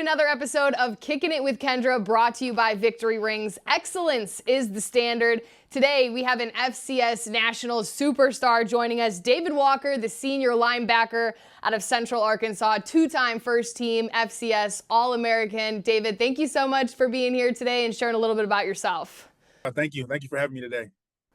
another episode of Kicking It with Kendra, brought to you by Victory Rings. Excellence is the standard. Today, we have an FCS National superstar joining us, David Walker, the senior linebacker out of Central Arkansas, two-time first-team FCS All-American. David, thank you so much for being here today and sharing a little bit about yourself. Thank you. Thank you for having me today.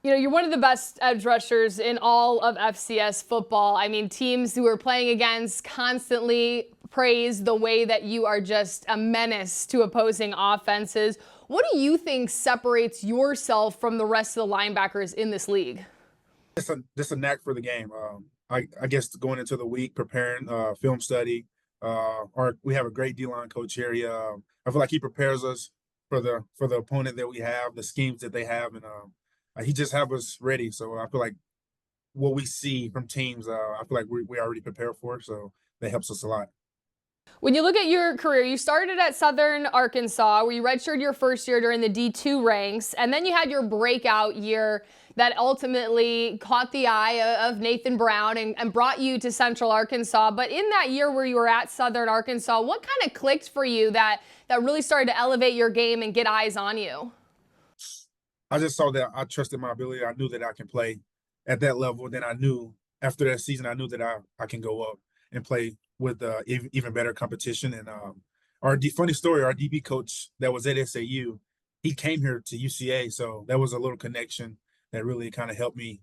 You know, you're one of the best edge rushers in all of FCS football. I mean, teams who are playing against constantly praise the way that you are just a menace to opposing offenses. What do you think separates yourself from the rest of the linebackers in this league? Just a knack for the game. I guess going into the week, preparing, film study. We have a great D-line coach here. I feel like he prepares us for the opponent that we have, the schemes that they have, and he just have us ready. So I feel like what we see from teams, I feel like we already prepared for, so that helps us a lot. When you look at your career, you started at Southern Arkansas, where you redshirted your first year during the D2 ranks, and then you had your breakout year that ultimately caught the eye of Nathan Brown and brought you to Central Arkansas. But in that year where you were at Southern Arkansas, what kind of clicked for you that really started to elevate your game and get eyes on you? I just saw that I trusted my ability. I knew that I can play at that level. Then I knew after that season, I knew that I can go up and play with even better competition. And funny story, our DB coach that was at SAU, he came here to UCA. So that was a little connection that really kind of helped me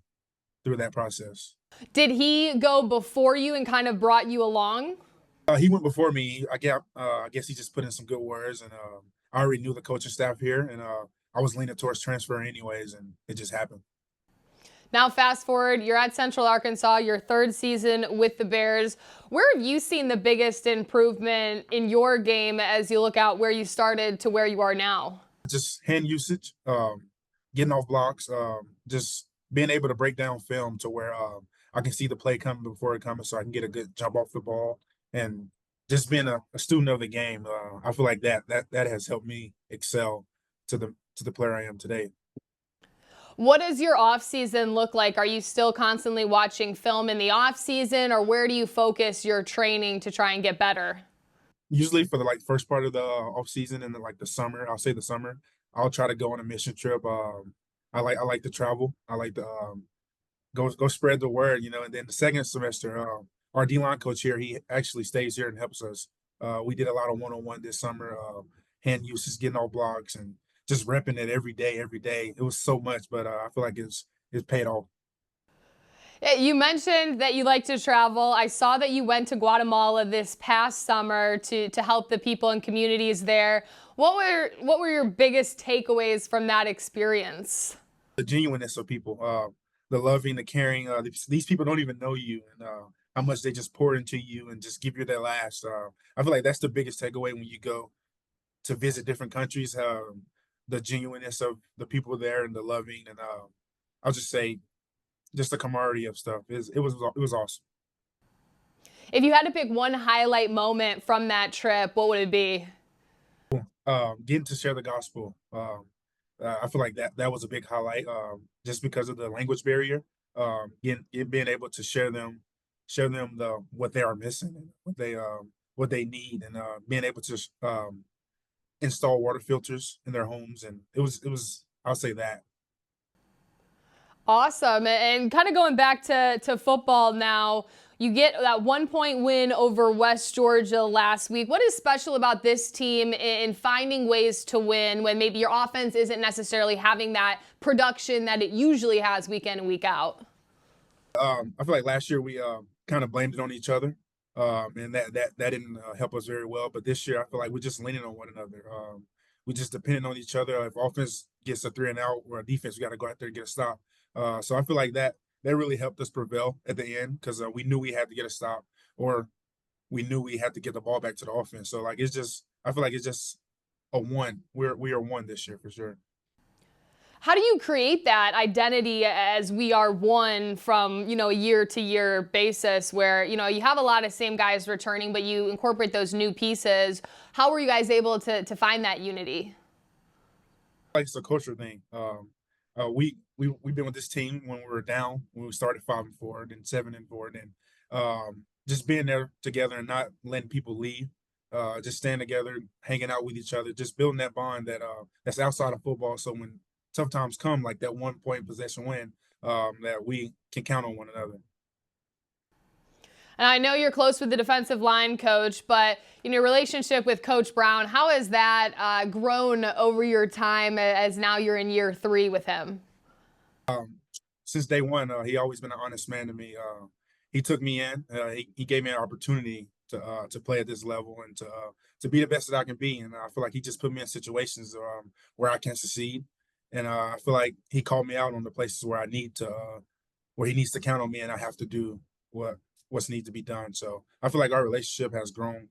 through that process. Did he go before you and kind of brought you along? He went before me. I guess he just put in some good words. And I already knew the coaching staff here. And I was leaning towards transfer anyways, and it just happened. Now fast forward, you're at Central Arkansas, your third season with the Bears. Where have you seen the biggest improvement in your game as you look out where you started to where you are now? Just hand usage, getting off blocks, just being able to break down film to where I can see the play coming before it comes, so I can get a good jump off the ball, and just being a student of the game. I feel like that has helped me excel to the player I am today. What does your off season look like? Are you still constantly watching film in the off season, or where do you focus your training to try and get better? Usually for the first part of the off season and then the summer, I'll say the summer, I'll try to go on a mission trip. I like to travel. I like to go spread the word, and then the second semester, our D-line coach here, he actually stays here and helps us. We did a lot of one-on-one this summer, hand usage, getting off blocks, and just repping it every day, every day. It was so much, but I feel like it's paid off. You mentioned that you like to travel. I saw that you went to Guatemala this past summer to help the people and communities there. What were your biggest takeaways from that experience? The genuineness of people, the loving, the caring. These people don't even know you, and how much they just pour into you and just give you their last. I feel like that's the biggest takeaway when you go to visit different countries. The genuineness of the people there and the loving, and I'll just say just the camaraderie of stuff it was awesome. If you had to pick one highlight moment from that trip, what would it be? Getting to share the gospel. I feel like that was a big highlight, just because of the language barrier. Being able to share them what they are missing and what they need, and being able to install water filters in their homes, and it was I'll say that. Awesome. And kind of going back to football now, you get that 1-point win over West Georgia last week. What is special about this team in finding ways to win when maybe your offense isn't necessarily having that production that it usually has week in and week out? I feel like last year we kind of blamed it on each other, and that didn't help us very well. But this year, I feel like we're just leaning on one another. We just depending on each other. If offense gets a 3 and out, or a defense, we got to go out there and get a stop. So I feel like that really helped us prevail at the end, because we knew we had to get a stop, or we knew we had to get the ball back to the offense. So I feel like it's just a one. We are one this year for sure. How do you create that identity as we are one from, a year-to-year basis where, you have a lot of same guys returning, but you incorporate those new pieces? How were you guys able to find that unity? It's a culture thing. We've been with this team when we were down, when we started 5-4, then 7-4, then just being there together and not letting people leave. just staying together, hanging out with each other, just building that bond that's outside of football. So when tough times come, like that 1 point possession win, that we can count on one another. And I know you're close with the defensive line coach, but in your relationship with Coach Brown, how has that grown over your time as now you're in year 3 with him? Since day one, he always been an honest man to me. He took me in. He gave me an opportunity to play at this level and to be the best that I can be. And I feel like he just put me in situations where I can succeed. And I feel like he called me out on the places where where he needs to count on me, and I have to do what's needs to be done. So I feel like our relationship has grown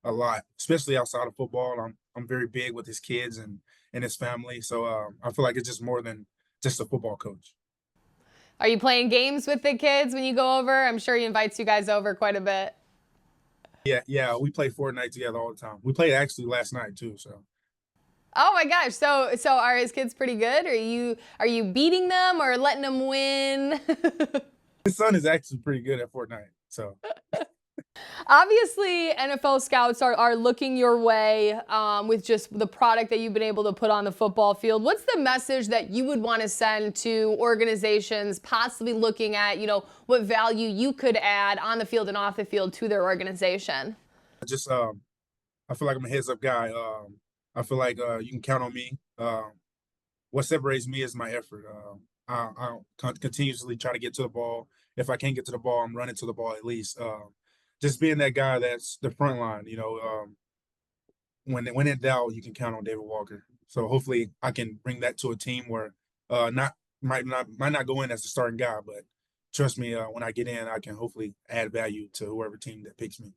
a lot, especially outside of football. I'm very big with his kids and his family. So I feel like it's just more than just a football coach. Are you playing games with the kids when you go over? I'm sure he invites you guys over quite a bit. Yeah, we play Fortnite together all the time. We played actually last night too. So Oh my gosh. So are his kids pretty good? Are you beating them or letting them win? his son is actually pretty good at Fortnite. So Obviously, NFL scouts are looking your way with just the product that you've been able to put on the football field. What's the message that you would want to send to organizations possibly looking at, what value you could add on the field and off the field to their organization? I feel like I'm a heads up guy. I feel like you can count on me. What separates me is my effort. I'll continuously try to get to the ball. If I can't get to the ball, I'm running to the ball at least. Just being that guy that's the front line. When in doubt, you can count on David Walker. So hopefully, I can bring that to a team where not might not go in as the starting guy, but trust me, when I get in, I can hopefully add value to whoever team that picks me.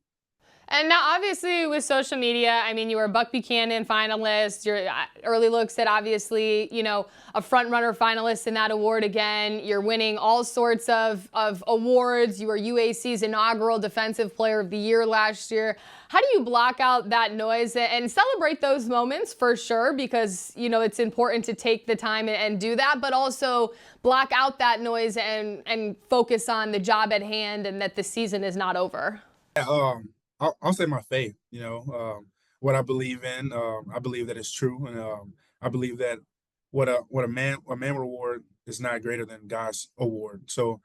And now, obviously, with social media, I mean, you were a Buck Buchanan finalist. Your early looks at obviously, a front runner finalist in that award again. You're winning all sorts of awards. You were UAC's inaugural Defensive Player of the Year last year. How do you block out that noise and celebrate those moments for sure? Because, it's important to take the time and do that, but also block out that noise and focus on the job at hand and that the season is not over. Yeah, I'll say my faith. What I believe in. I believe that it's true, and I believe that what a man reward is not greater than God's award. So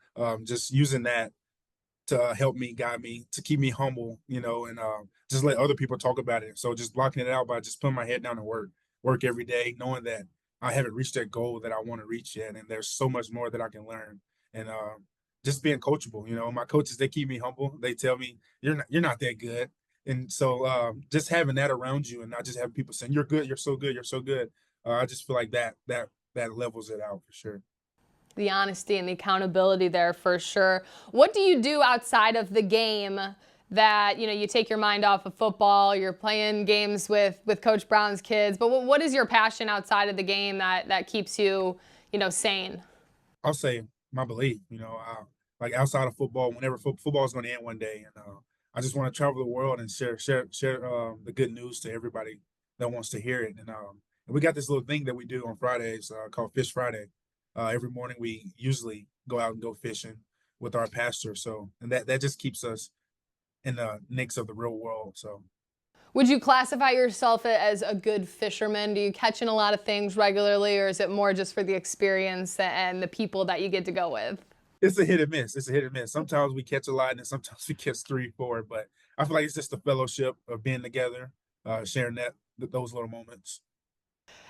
just using that to help me, guide me, to keep me humble, and just let other people talk about it. So just blocking it out by just putting my head down and work every day, knowing that I haven't reached that goal that I want to reach yet, and there's so much more that I can learn. And just being coachable. My coaches, they keep me humble. They tell me you're not that good. And so just having that around you and not just having people saying you're good, you're so good, you're so good. I just feel like that levels it out for sure. The honesty and the accountability there for sure. What do you do outside of the game that, you take your mind off of football? You're playing games with Coach Brown's kids, but what is your passion outside of the game that keeps you, sane? I'll say my belief. Like outside of football, whenever football is going to end one day, and I just want to travel the world and share the good news to everybody that wants to hear it. And we got this little thing that we do on Fridays called Fish Friday. Every morning we usually go out and go fishing with our pastor. So and that just keeps us in the mix of the real world. So Would you classify yourself as a good fisherman? Do you catch in a lot of things regularly, or is it more just for the experience and the people that you get to go with? it's a hit and miss. It's a hit and miss. Sometimes we catch a lot, and sometimes we catch three, four. But I feel like it's just the fellowship of being together, sharing those little moments.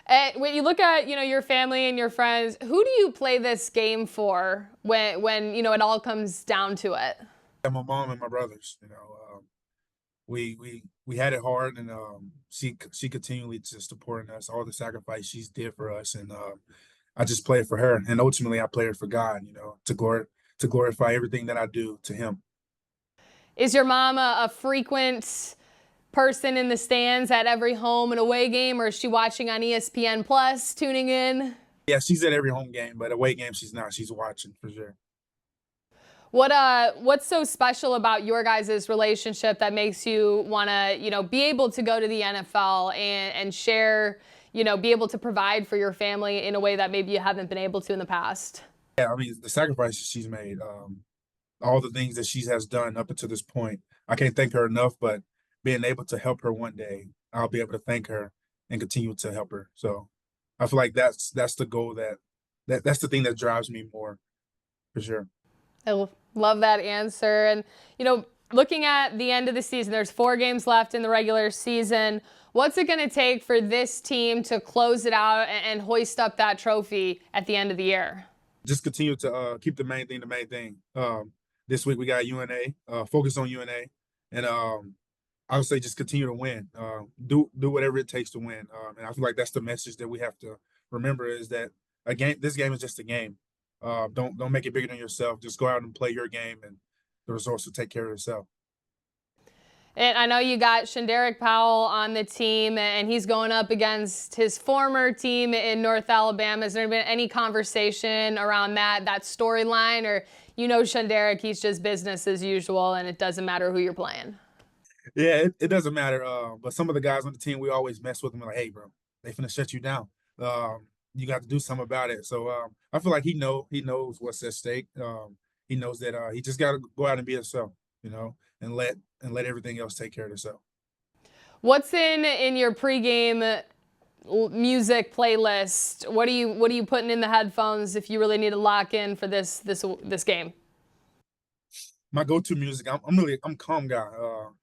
And when you look at, your family and your friends, who do you play this game for when it all comes down to it? And my mom and my brothers. We had it hard, and she continually just supporting us, all the sacrifice she's did for us, and I just play it for her, and ultimately I play it for God, to glorify everything that I do to Him. Is your mom a frequent person in the stands at every home and away game, or is she watching on ESPN Plus, tuning in? Yeah, she's at every home game, but away game she's not. She's watching for sure. What's so special about your guys' relationship that makes you want to, be able to go to the NFL and share, be able to provide for your family in a way that maybe you haven't been able to in the past? Yeah, I mean the sacrifices she's made, all the things that she has done up until this point. I can't thank her enough, but being able to help her one day, I'll be able to thank her and continue to help her. So I feel like that's the goal that's the thing that drives me more for sure. Love that answer. And, looking at the end of the season, there's 4 games left in the regular season. What's it going to take for this team to close it out and hoist up that trophy at the end of the year? Just continue to keep the main thing the main thing. This week we got UNA, focus on UNA, and I would say just continue to win. Do whatever it takes to win. And I feel like that's the message that we have to remember is that this game is just a game. Don't make it bigger than yourself. Just go out and play your game, and the results will take care of itself. And I know you got Shanderick Powell on the team, and he's going up against his former team in North Alabama. Has there been any conversation around that storyline, or Shanderick, he's just business as usual, and it doesn't matter who you're playing? Yeah, it doesn't matter. But some of the guys on the team, we always mess with them. Like, hey, bro, they finna shut you down. You got to do something about it. So I feel like he knows what's at stake. He knows that he just got to go out and be himself, and let everything else take care of itself. What's in your pregame music playlist? What are you putting in the headphones if you really need to lock in for this game? My go-to music, I'm a calm guy.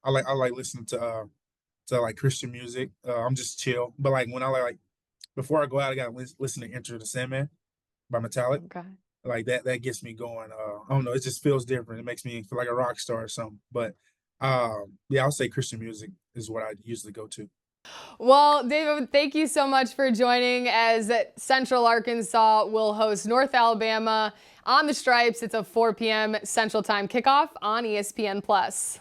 I like listening to like Christian music. I'm just chill. But like when before I go out, I gotta listen to Enter the Sandman by Metallic. Okay. Like that gets me going. I don't know, it just feels different. It makes me feel like a rock star or something. But yeah, I'll say Christian music is what I usually go to. Well, David, thank you so much for joining as Central Arkansas will host North Alabama on the Stripes. It's a 4 p.m. Central Time kickoff on ESPN+.